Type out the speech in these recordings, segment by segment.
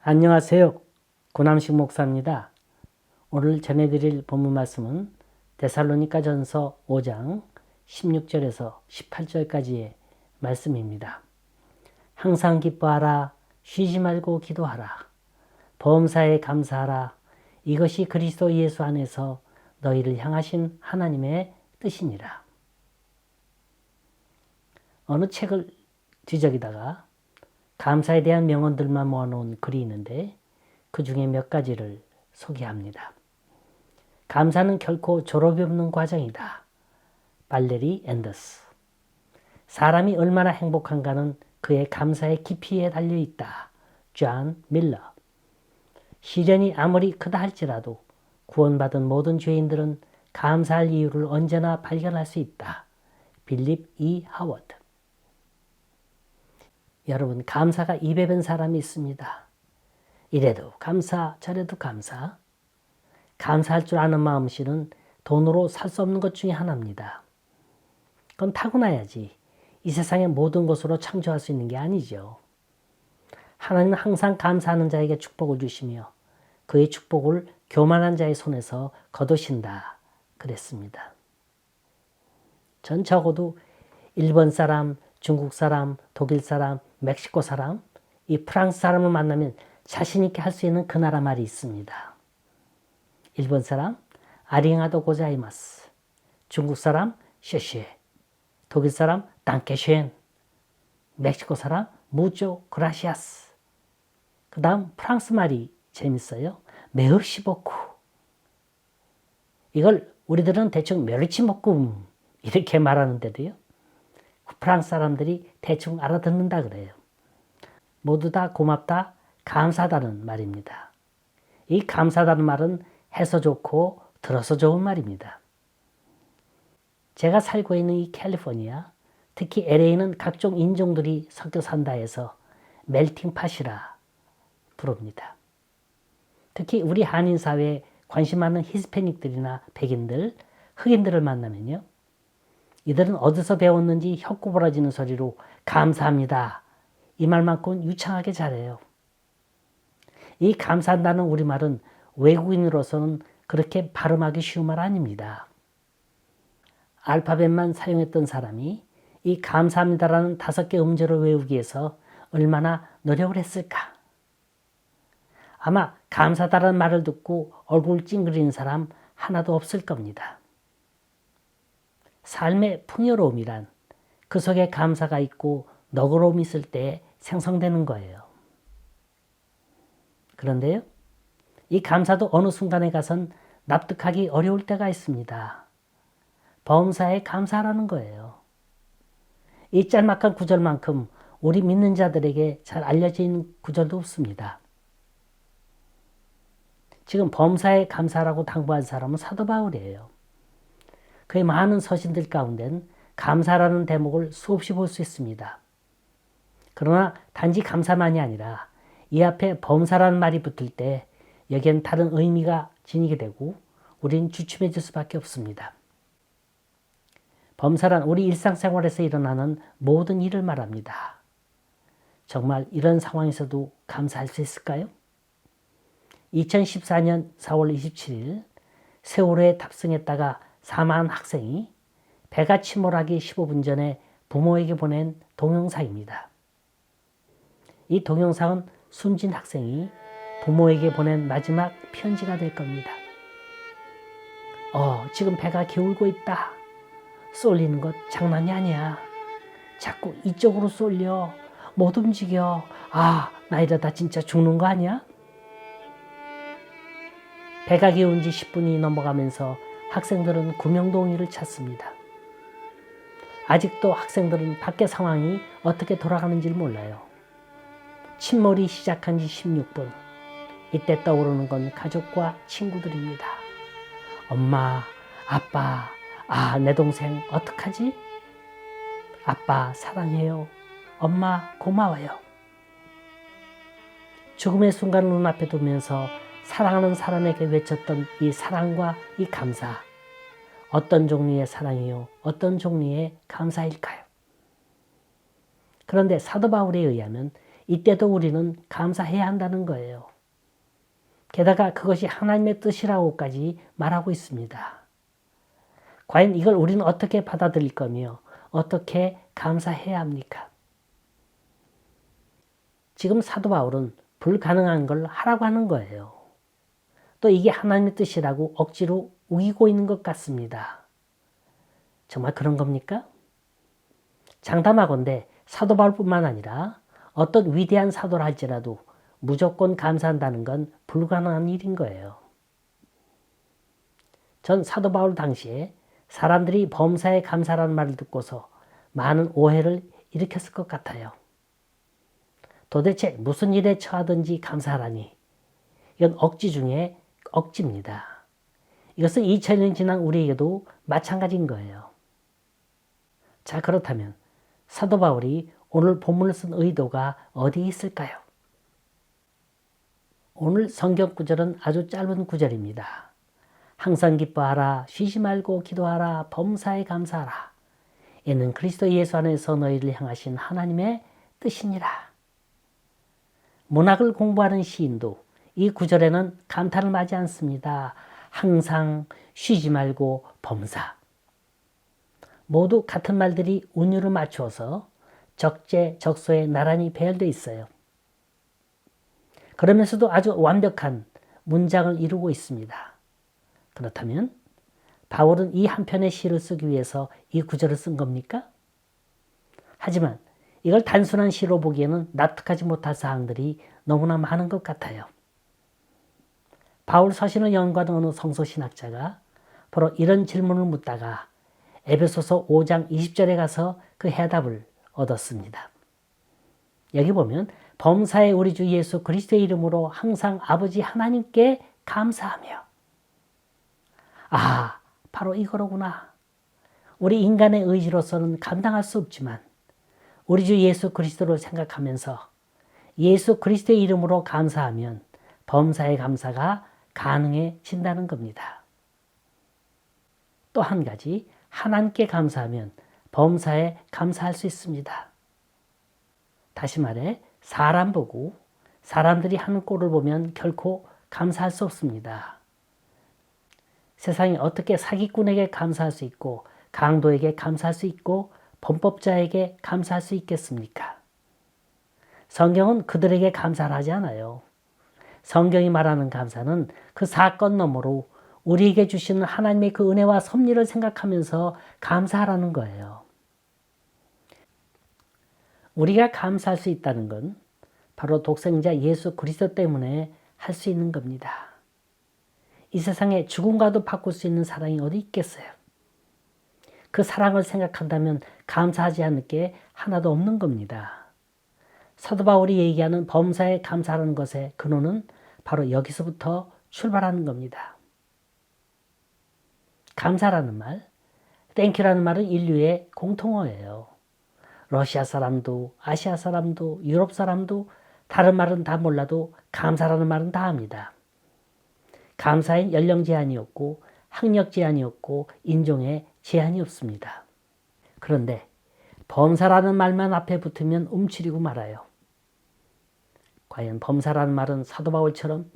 안녕하세요. 고남식 목사입니다. 오늘 전해드릴 본문 말씀은 데살로니가전서 5장 16절에서 18절까지의 말씀입니다. 항상 기뻐하라. 쉬지 말고 기도하라. 범사에 감사하라. 이것이 그리스도 예수 안에서 너희를 향하신 하나님의 뜻이니라. 어느 책을 뒤적이다가 감사에 대한 명언들만 모아놓은 글이 있는데 그 중에 몇 가지를 소개합니다. 감사는 결코 졸업이 없는 과정이다. 발레리 앤더스. 사람이 얼마나 행복한가는 그의 감사의 깊이에 달려있다. 존 밀러. 시련이 아무리 크다 할지라도 구원받은 모든 죄인들은 감사할 이유를 언제나 발견할 수 있다. 빌립 E. 하워드. 여러분, 감사가 입에 밴 사람이 있습니다. 이래도 감사, 저래도 감사. 감사할 줄 아는 마음씨는 돈으로 살 수 없는 것 중에 하나입니다. 그건 타고나야지 이 세상의 모든 것으로 창조할 수 있는 게 아니죠. 하나님은 항상 감사하는 자에게 축복을 주시며 그의 축복을 교만한 자의 손에서 거두신다 그랬습니다. 전 적어도 일본 사람, 중국 사람, 독일 사람, 멕시코 사람, 이 프랑스 사람을 만나면 자신 있게 할 수 있는 그 나라 말이 있습니다. 일본 사람, 아리가또 고자이마스. 중국 사람, 쉐쉐. 독일 사람, 단케쉔. 멕시코 사람, 무조 그라시아스. 그 다음 프랑스 말이 재밌어요. 메르시 보쿠. 이걸 우리들은 대충 멸치 볶음 이렇게 말하는데도요. 프랑스 사람들이 대충 알아듣는다 그래요. 모두 다 고맙다, 감사하다는 말입니다. 이 감사하다는 말은 해서 좋고 들어서 좋은 말입니다. 제가 살고 있는 이 캘리포니아, 특히 LA는 각종 인종들이 섞여 산다 해서 멜팅팟이라 부릅니다. 특히 우리 한인 사회에 관심 많은 히스패닉들이나 백인들, 흑인들을 만나면요. 이들은 어디서 배웠는지 혀꼬부라지는 소리로 감사합니다. 이 말만큼 유창하게 잘해요. 이 감사한다는 우리말은 외국인으로서는 그렇게 발음하기 쉬운 말 아닙니다. 알파벳만 사용했던 사람이 이 감사합니다라는 5개 음절을 외우기 위해서 얼마나 노력을 했을까? 아마 감사하다는 말을 듣고 얼굴 찡그리는 사람 하나도 없을 겁니다. 삶의 풍요로움이란 그 속에 감사가 있고 너그러움이 있을 때 생성되는 거예요. 그런데요, 이 감사도 어느 순간에 가선 납득하기 어려울 때가 있습니다. 범사에 감사하라는 거예요. 이 짤막한 구절만큼 우리 믿는 자들에게 잘 알려져 있는 구절도 없습니다. 지금 범사에 감사라고 당부한 사람은 사도 바울이에요. 그의 많은 서신들 가운데는 감사라는 대목을 수없이 볼 수 있습니다. 그러나 단지 감사만이 아니라 이 앞에 범사라는 말이 붙을 때 여기엔 다른 의미가 지니게 되고 우린 주춤해질 수밖에 없습니다. 범사란 우리 일상생활에서 일어나는 모든 일을 말합니다. 정말 이런 상황에서도 감사할 수 있을까요? 2014년 4월 27일 세월호에 탑승했다가 사망한 학생이 배가 침몰하기 15분 전에 부모에게 보낸 동영상입니다. 이 동영상은 숨진 학생이 부모에게 보낸 마지막 편지가 될 겁니다. 지금 배가 기울고 있다. 쏠리는 것 장난이 아니야. 자꾸 이쪽으로 쏠려. 못 움직여. 나 이러다 진짜 죽는 거 아니야? 배가 기운 지 10분이 넘어가면서 학생들은 구명동의를 찾습니다. 아직도 학생들은 밖의 상황이 어떻게 돌아가는지를 몰라요. 침몰이 시작한 지 16분. 이때 떠오르는 건 가족과 친구들입니다. 엄마, 아빠, 내 동생 어떡하지? 아빠 사랑해요. 엄마 고마워요. 죽음의 순간을 눈앞에 두면서 사랑하는 사람에게 외쳤던 이 사랑과 이 감사. 어떤 종류의 사랑이요? 어떤 종류의 감사일까요? 그런데 사도 바울에 의하면 이때도 우리는 감사해야 한다는 거예요. 게다가 그것이 하나님의 뜻이라고까지 말하고 있습니다. 과연 이걸 우리는 어떻게 받아들일 거며 어떻게 감사해야 합니까? 지금 사도 바울은 불가능한 걸 하라고 하는 거예요. 또 이게 하나님의 뜻이라고 억지로 우기고 있는 것 같습니다. 정말 그런 겁니까? 장담하건대 사도 바울뿐만 아니라 어떤 위대한 사도라 할지라도 무조건 감사한다는 건 불가능한 일인 거예요. 전 사도 바울 당시에 사람들이 범사에 감사라는 말을 듣고서 많은 오해를 일으켰을 것 같아요. 도대체 무슨 일에 처하든지 감사하라니, 이건 억지 중에 억지입니다. 이것은 2000년 지난 우리에게도 마찬가지인 거예요. 자, 그렇다면 사도 바울이 오늘 본문을 쓴 의도가 어디에 있을까요? 오늘 성경 구절은 아주 짧은 구절입니다. 항상 기뻐하라, 쉬지 말고 기도하라, 범사에 감사하라. 이는 그리스도 예수 안에서 너희를 향하신 하나님의 뜻이니라. 문학을 공부하는 시인도 이 구절에는 감탄을 하지 않습니다. 항상, 쉬지 말고, 범사. 모두 같은 말들이 운율을 맞추어서 적재적소에 나란히 배열되어 있어요. 그러면서도 아주 완벽한 문장을 이루고 있습니다. 그렇다면 바울은 이 한 편의 시를 쓰기 위해서 이 구절을 쓴 겁니까? 하지만 이걸 단순한 시로 보기에는 납득하지 못할 사항들이 너무나 많은 것 같아요. 바울 서신을 연구하는 어느 성서신학자가 바로 이런 질문을 묻다가 에베소서 5장 20절에 가서 그 해답을 얻었습니다. 여기 보면 범사에 우리 주 예수 그리스도의 이름으로 항상 아버지 하나님께 감사하며, 아, 바로 이거로구나. 우리 인간의 의지로서는 감당할 수 없지만 우리 주 예수 그리스도를 생각하면서 예수 그리스도의 이름으로 감사하면 범사의 감사가 가능해진다는 겁니다. 또 한 가지, 하나님께 감사하면 범사에 감사할 수 있습니다. 다시 말해 사람 보고 사람들이 하는 꼴을 보면 결코 감사할 수 없습니다. 세상에 어떻게 사기꾼에게 감사할 수 있고 강도에게 감사할 수 있고 범법자에게 감사할 수 있겠습니까? 성경은 그들에게 감사를 하지 않아요. 성경이 말하는 감사는 그 사건 너머로 우리에게 주시는 하나님의 그 은혜와 섭리를 생각하면서 감사하라는 거예요. 우리가 감사할 수 있다는 건 바로 독생자 예수 그리스도 때문에 할 수 있는 겁니다. 이 세상에 죽음과도 바꿀 수 있는 사랑이 어디 있겠어요? 그 사랑을 생각한다면 감사하지 않을 게 하나도 없는 겁니다. 사도 바울이 얘기하는 범사에 감사하는 것의 근원은 바로 여기서부터 출발하는 겁니다. 감사라는 말, 땡큐라는 말은 인류의 공통어예요. 러시아 사람도, 아시아 사람도, 유럽 사람도 다른 말은 다 몰라도 감사라는 말은 다 합니다. 감사엔 연령 제한이 없고 학력 제한이 없고 인종에 제한이 없습니다. 그런데 범사라는 말만 앞에 붙으면 움츠리고 말아요. 과연 범사라는 말은 사도 바울처럼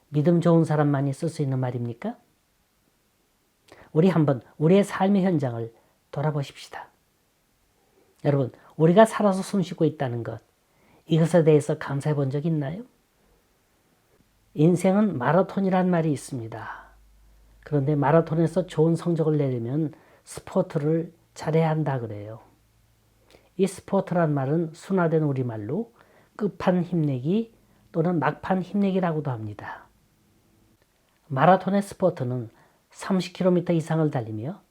믿음 좋은 사람만이 쓸 수 있는 말입니까? 우리 한번 우리의 삶의 현장을 돌아보십시다. 여러분, 우리가 살아서 숨쉬고 있다는 것, 이것에 대해서 감사해 본 적 있나요? 인생은 마라톤이란 말이 있습니다. 그런데 마라톤에서 좋은 성적을 내려면 스포트를 잘해야 한다 그래요. 이 스포트란 말은 순화된 우리말로 끝판 힘내기 또는 막판 힘내기라고도 합니다. 마라톤의 스포트는 30km 이상을 달리며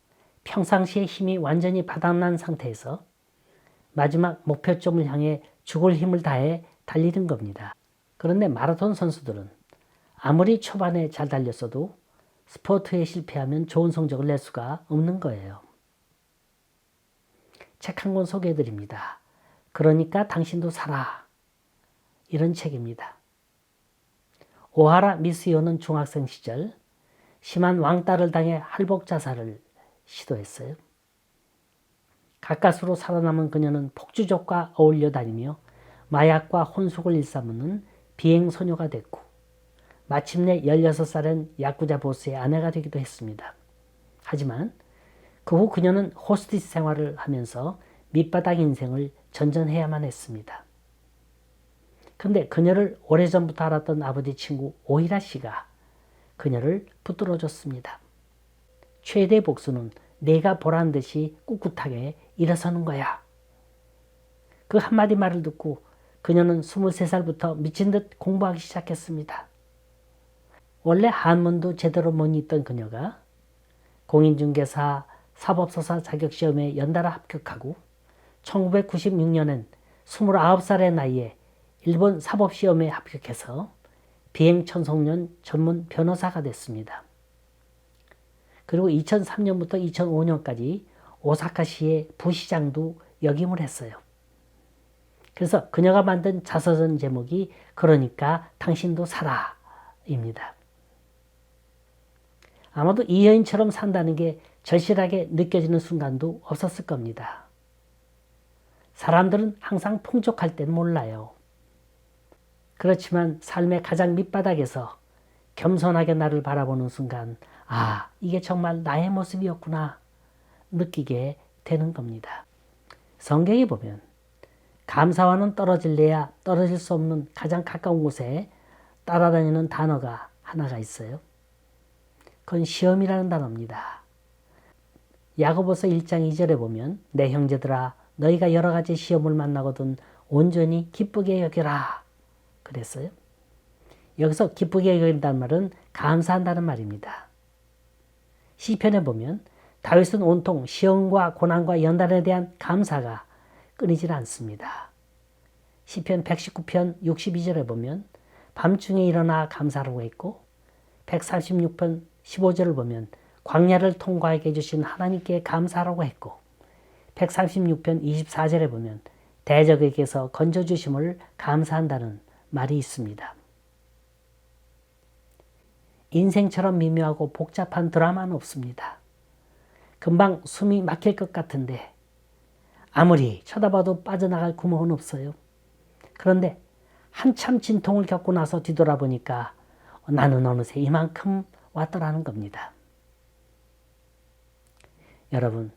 평상시에 힘이 완전히 바닥난 상태에서 마지막 목표점을 향해 죽을 힘을 다해 달리는 겁니다. 그런데 마라톤 선수들은 아무리 초반에 잘 달렸어도 스포트에 실패하면 좋은 성적을 낼 수가 없는 거예요. 책 한 권 소개해 드립니다. 그러니까 당신도 살아. 이런 책입니다. 오하라 미스요는 중학생 시절 심한 왕따를 당해 할복 자살을 시도했어요. 가까스로 살아남은 그녀는 폭주족과 어울려 다니며 마약과 혼숙을 일삼는 비행소녀가 됐고 마침내 16살엔 야쿠자 보스의 아내가 되기도 했습니다. 하지만 그 후 그녀는 호스티스 생활을 하면서 밑바닥 인생을 전전해야만 했습니다. 그런데 그녀를 오래전부터 알았던 아버지 친구 오히라 씨가 그녀를 붙들어줬습니다. 최대 복수는 내가 보란 듯이 꿋꿋하게 일어서는 거야. 그 한마디 말을 듣고 그녀는 23살부터 미친 듯 공부하기 시작했습니다. 원래 한문도 제대로 못 읽던 그녀가 공인중개사, 사법서사 자격시험에 연달아 합격하고 1996년엔 29살의 나이에 일본 사법시험에 합격해서 비행청소년 전문 변호사가 됐습니다. 그리고 2003년부터 2005년까지 오사카시의 부시장도 역임을 했어요. 그래서 그녀가 만든 자서전 제목이 그러니까 당신도 살아입니다. 아마도 이 여인처럼 산다는 게 절실하게 느껴지는 순간도 없었을 겁니다. 사람들은 항상 풍족할 땐 몰라요. 그렇지만 삶의 가장 밑바닥에서 겸손하게 나를 바라보는 순간 아, 이게 정말 나의 모습이었구나 느끼게 되는 겁니다. 성경에 보면 감사와는 떨어질래야 떨어질 수 없는 가장 가까운 곳에 따라다니는 단어가 하나가 있어요. 그건 시험이라는 단어입니다. 야고보서 1장 2절에 보면 내 형제들아 너희가 여러 가지 시험을 만나거든 온전히 기쁘게 여겨라 그랬어요. 여기서 기쁘게 여긴다는 말은 감사한다는 말입니다. 시편에 보면 다윗은 온통 시험과 고난과 연단에 대한 감사가 끊이질 않습니다. 시편 119편 62절에 보면 밤중에 일어나 감사라고 했고 136편 15절을 보면 광야를 통과하게 해주신 하나님께 감사라고 했고 136편 24절에 보면 대적에게서 건져주심을 감사한다는 말이 있습니다. 인생처럼 미묘하고 복잡한 드라마는 없습니다. 금방 숨이 막힐 것 같은데 아무리 쳐다봐도 빠져나갈 구멍은 없어요. 그런데 한참 진통을 겪고 나서 뒤돌아보니까 나는 어느새 이만큼 왔더라는 겁니다. 여러분,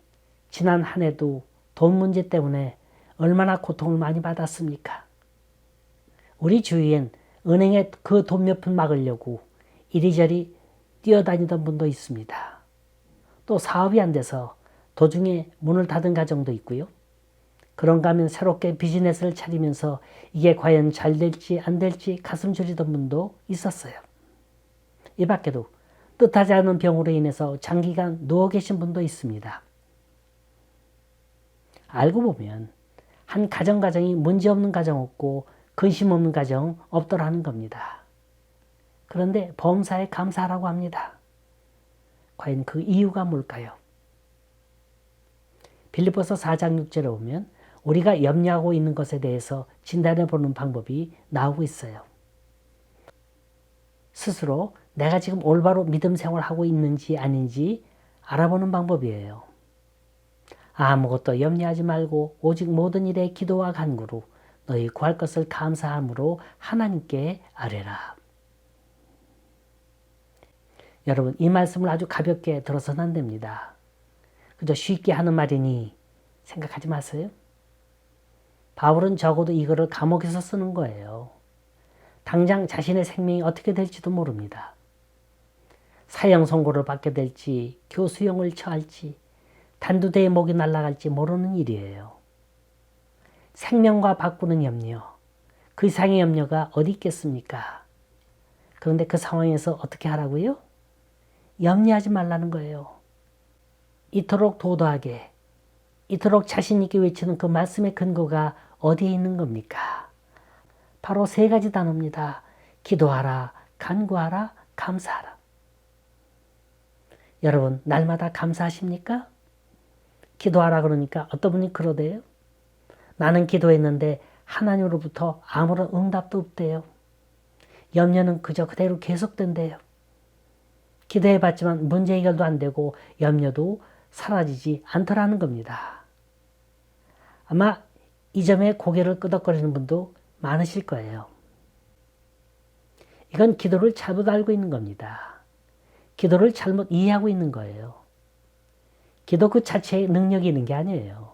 지난 한 해도 돈 문제 때문에 얼마나 고통을 많이 받았습니까? 우리 주위엔 은행에 그 돈 몇 푼 막으려고 이리저리 뛰어다니던 분도 있습니다. 또 사업이 안 돼서 도중에 문을 닫은 가정도 있고요. 그런가 하면 새롭게 비즈니스를 차리면서 이게 과연 잘 될지 안 될지 가슴 졸이던 분도 있었어요. 이 밖에도 뜻하지 않은 병으로 인해서 장기간 누워 계신 분도 있습니다. 알고 보면 한 가정이 문제없는 가정 없고 근심 없는 가정 없더라는 겁니다. 그런데 범사에 감사하라고 합니다. 과연 그 이유가 뭘까요? 빌립보서 4장 6절에 보면 우리가 염려하고 있는 것에 대해서 진단해 보는 방법이 나오고 있어요. 스스로 내가 지금 올바로 믿음 생활하고 있는지 아닌지 알아보는 방법이에요. 아무것도 염려하지 말고 오직 모든 일에 기도와 간구로 너희 구할 것을 감사함으로 하나님께 아뢰라. 여러분, 이 말씀을 아주 가볍게 들어서는 안 됩니다. 그저 쉽게 하는 말이니 생각하지 마세요. 바울은 적어도 이거를 감옥에서 쓰는 거예요. 당장 자신의 생명이 어떻게 될지도 모릅니다. 사형 선고를 받게 될지, 교수형을 처할지, 단두대에 목이 날아갈지 모르는 일이에요. 생명과 바꾸는 염려, 그 이상의 염려가 어디 있겠습니까? 그런데 그 상황에서 어떻게 하라고요? 염려하지 말라는 거예요. 이토록 도도하게, 이토록 자신 있게 외치는 그 말씀의 근거가 어디에 있는 겁니까? 바로 3가지 단어입니다. 기도하라, 간구하라, 감사하라. 여러분, 날마다 감사하십니까? 기도하라 그러니까 어떤 분이 그러대요? 나는 기도했는데 하나님으로부터 아무런 응답도 없대요. 염려는 그저 그대로 계속된대요. 기도해봤지만 문제 해결도 안 되고 염려도 사라지지 않더라는 겁니다. 아마 이 점에 고개를 끄덕거리는 분도 많으실 거예요. 이건 기도를 잘못 알고 있는 겁니다. 기도를 잘못 이해하고 있는 거예요. 기도 그 자체에 능력이 있는 게 아니에요.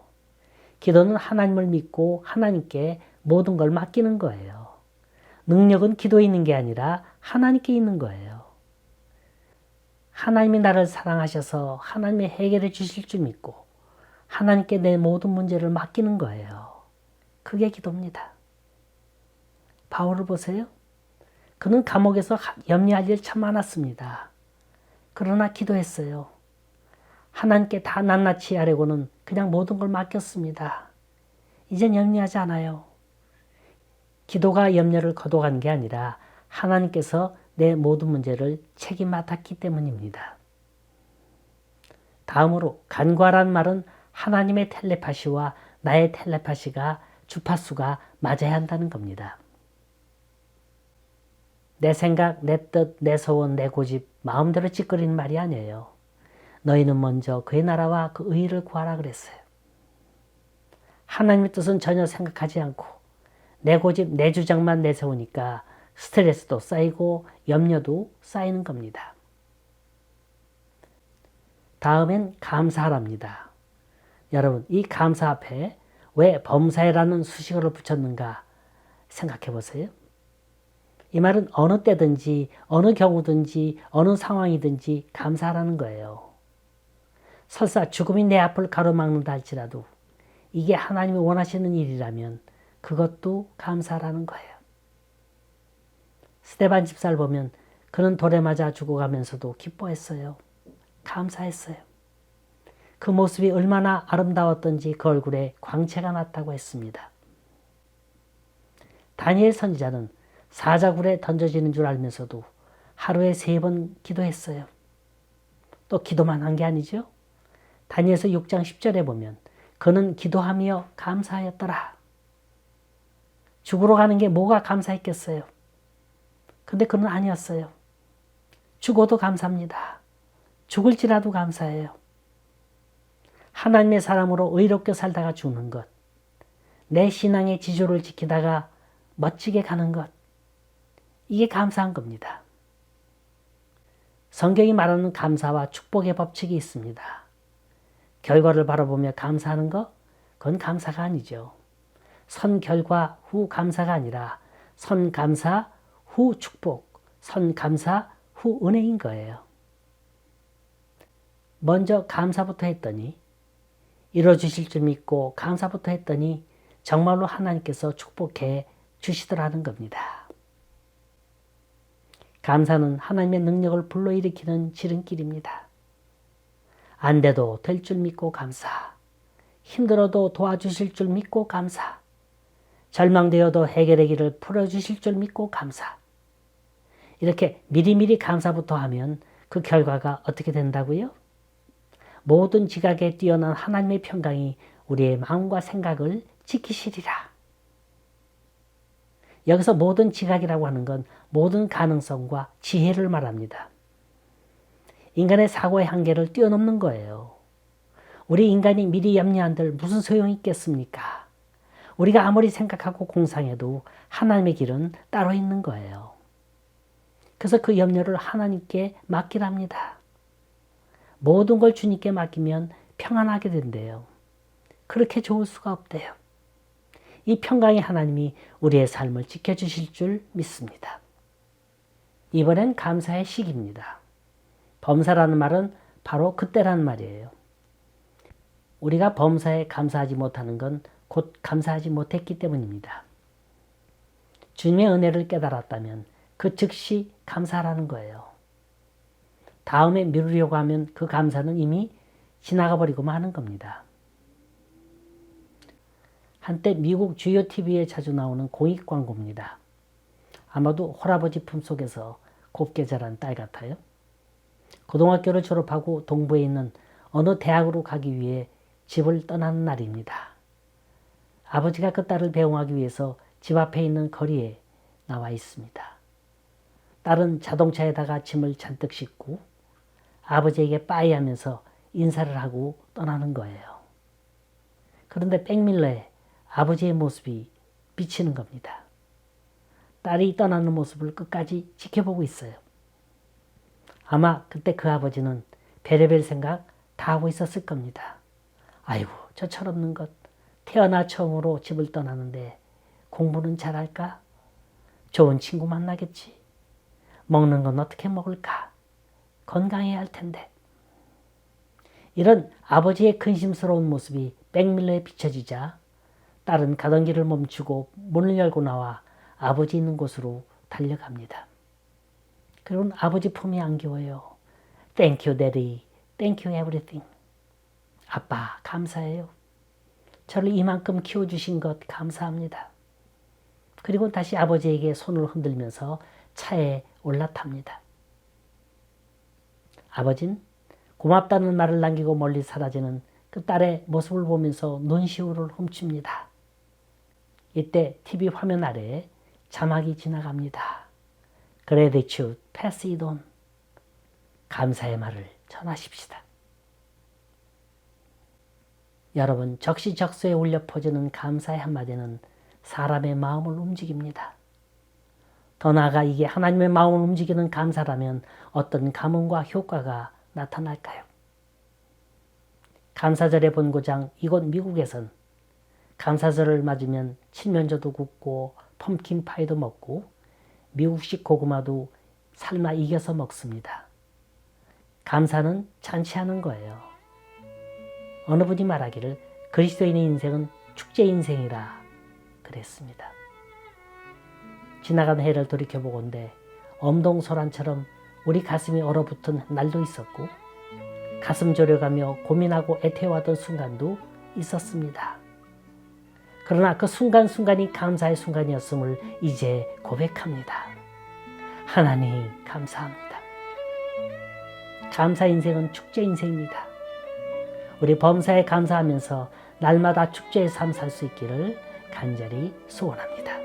기도는 하나님을 믿고 하나님께 모든 걸 맡기는 거예요. 능력은 기도에 있는 게 아니라 하나님께 있는 거예요. 하나님이 나를 사랑하셔서 하나님이 해결해 주실 줄 믿고 하나님께 내 모든 문제를 맡기는 거예요. 그게 기도입니다. 바울을 보세요. 그는 감옥에서 염려할 일 참 많았습니다. 그러나 기도했어요. 하나님께 다 낱낱이 하려고는 그냥 모든 걸 맡겼습니다. 이젠 염려하지 않아요. 기도가 염려를 거둬간 게 아니라 하나님께서 내 모든 문제를 책임 맡았기 때문입니다. 다음으로 간과란 말은 하나님의 텔레파시와 나의 텔레파시가 주파수가 맞아야 한다는 겁니다. 내 생각, 내 뜻, 내 소원, 내 고집, 마음대로 짓거리는 말이 아니에요. 너희는 먼저 그의 나라와 그 의의를 구하라 그랬어요. 하나님의 뜻은 전혀 생각하지 않고 내 고집, 내 주장만 내세우니까 스트레스도 쌓이고 염려도 쌓이는 겁니다. 다음엔 감사하랍니다. 여러분, 이 감사 앞에 왜 범사에라는 수식어를 붙였는가 생각해 보세요. 이 말은 어느 때든지 어느 경우든지 어느 상황이든지 감사하라는 거예요. 설사 죽음이 내 앞을 가로막는다 할지라도 이게 하나님이 원하시는 일이라면 그것도 감사하라는 거예요. 스데반 집사를 보면 그는 돌에 맞아 죽어가면서도 기뻐했어요. 감사했어요. 그 모습이 얼마나 아름다웠던지 그 얼굴에 광채가 났다고 했습니다. 다니엘 선지자는 사자굴에 던져지는 줄 알면서도 하루에 3번 기도했어요. 또 기도만 한 게 아니죠. 다니엘서 6장 10절에 보면 그는 기도하며 감사하였더라. 죽으러 가는 게 뭐가 감사했겠어요. 근데 그는 아니었어요. 죽어도 감사합니다. 죽을지라도 감사해요. 하나님의 사람으로 의롭게 살다가 죽는 것, 내 신앙의 지조를 지키다가 멋지게 가는 것, 이게 감사한 겁니다. 성경이 말하는 감사와 축복의 법칙이 있습니다. 결과를 바라보며 감사하는 것, 그건 감사가 아니죠. 선 결과 후 감사가 아니라 선 감사 후 축복, 선 감사 후 은혜인 거예요. 먼저 감사부터 했더니 이뤄주실 줄 믿고 감사부터 했더니 정말로 하나님께서 축복해 주시더라는 겁니다. 감사는 하나님의 능력을 불러일으키는 지름길입니다. 안 돼도 될 줄 믿고 감사, 힘들어도 도와주실 줄 믿고 감사, 절망되어도 해결의 길을 풀어주실 줄 믿고 감사. 이렇게 미리미리 감사부터 하면 그 결과가 어떻게 된다고요? 모든 지각에 뛰어난 하나님의 평강이 우리의 마음과 생각을 지키시리라. 여기서 모든 지각이라고 하는 건 모든 가능성과 지혜를 말합니다. 인간의 사고의 한계를 뛰어넘는 거예요. 우리 인간이 미리 염려한들 무슨 소용이 있겠습니까? 우리가 아무리 생각하고 공상해도 하나님의 길은 따로 있는 거예요. 그래서 그 염려를 하나님께 맡기랍니다. 모든 걸 주님께 맡기면 평안하게 된대요. 그렇게 좋을 수가 없대요. 이 평강의 하나님이 우리의 삶을 지켜주실 줄 믿습니다. 이번엔 감사의 시기입니다. 범사라는 말은 바로 그때라는 말이에요. 우리가 범사에 감사하지 못하는 건 곧 감사하지 못했기 때문입니다. 주님의 은혜를 깨달았다면 그 즉시 감사하라는 거예요. 다음에 미루려고 하면 그 감사는 이미 지나가 버리고만 하는 겁니다. 한때 미국 주요 TV에 자주 나오는 공익 광고입니다. 아마도 홀아버지 품속에서 곱게 자란 딸 같아요. 고등학교를 졸업하고 동부에 있는 어느 대학으로 가기 위해 집을 떠나는 날입니다. 아버지가 그 딸을 배웅하기 위해서 집 앞에 있는 거리에 나와 있습니다. 딸은 자동차에다가 짐을 잔뜩 싣고 아버지에게 빠이 하면서 인사를 하고 떠나는 거예요. 그런데 백밀러에 아버지의 모습이 비치는 겁니다. 딸이 떠나는 모습을 끝까지 지켜보고 있어요. 아마 그때 그 아버지는 별의별 생각 다 하고 있었을 겁니다. 아이고, 저 철없는 것. 태어나 처음으로 집을 떠나는데 공부는 잘할까? 좋은 친구 만나겠지. 먹는 건 어떻게 먹을까? 건강해야 할 텐데. 이런 아버지의 근심스러운 모습이 백밀러에 비춰지자 딸은 가던 길을 멈추고 문을 열고 나와 아버지 있는 곳으로 달려갑니다. 그리고는 아버지 품에 안겨워요. Thank you, Daddy. Thank you, everything. 아빠, 감사해요. 저를 이만큼 키워주신 것 감사합니다. 그리고 다시 아버지에게 손을 흔들면서 차에 올라탑니다. 아버진 고맙다는 말을 남기고 멀리 사라지는 그 딸의 모습을 보면서 눈시울을 훔칩니다. 이때 TV 화면 아래에 자막이 지나갑니다. Gratitude, pass it on. 감사의 말을 전하십시다. 여러분, 적시적소에 울려 퍼지는 감사의 한마디는 사람의 마음을 움직입니다. 더 나아가 이게 하나님의 마음을 움직이는 감사라면 어떤 감흥과 효과가 나타날까요? 감사절의 본고장 이곳 미국에선 감사절을 맞으면 칠면조도 굽고 펌킨 파이도 먹고 미국식 고구마도 삶아 이겨서 먹습니다. 감사는 잔치하는 거예요. 어느 분이 말하기를 그리스도인의 인생은 축제 인생이라 그랬습니다. 지나간 해를 돌이켜보건대 엄동소란처럼 우리 가슴이 얼어붙은 날도 있었고 가슴 졸여가며 고민하고 애태워하던 순간도 있었습니다. 그러나 그 순간순간이 감사의 순간이었음을 이제 고백합니다. 하나님 감사합니다. 감사 인생은 축제 인생입니다. 우리 범사에 감사하면서 날마다 축제의 삶 살 수 있기를 간절히 소원합니다.